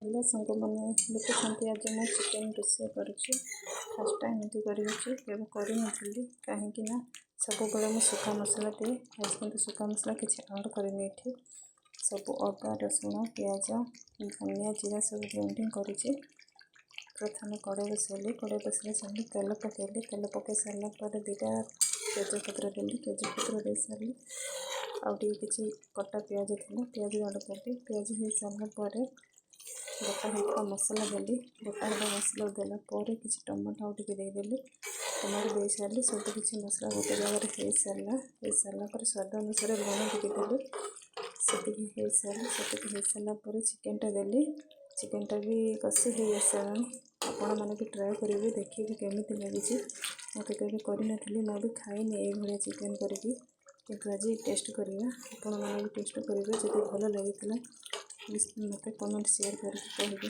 Hello सांग मैंने देखुं आज मैं चिकेन रोषे करुच्ची। फास्ट टाइम एमती केवे करी कहीं सब बेले मुझे सुखा मसला दिए आज कि सुखा मसला किसी आड करनी सब अदा रसुण पिज धनिया जीरा सब ग्राइंडिंग करुच्ची। प्रथम कड़े बसैली कड़े बसला सारे तेल पकईली तेल पकई सारापर दुटा तेजपत्र देली तेजपत्र दे सारे आउटे किसी कटा पिज थी पिज आड़ कली पिज हो सारापर गोटा होता मसला देली गोटा होता मसला देलापर किसी टमाटो आउटे देदेली टमाटो दे सारे सब किसी मसला गोटे जगह हो सारापर स्वाद अनुसार लुण टी देली से सारापर चिकेनटा देली चिकेनटा भी कषि हो सारे आपण मैंने भी ट्राए करेंगे देखिए केमी लगी मत कभी करी मैं भी खाईनी ये चिकेन करके किंतु आज टेस्ट करवा आपण मैंने भी टेस्ट करेंगे जब भल लगी मत कमेंट शेयर करके कहे।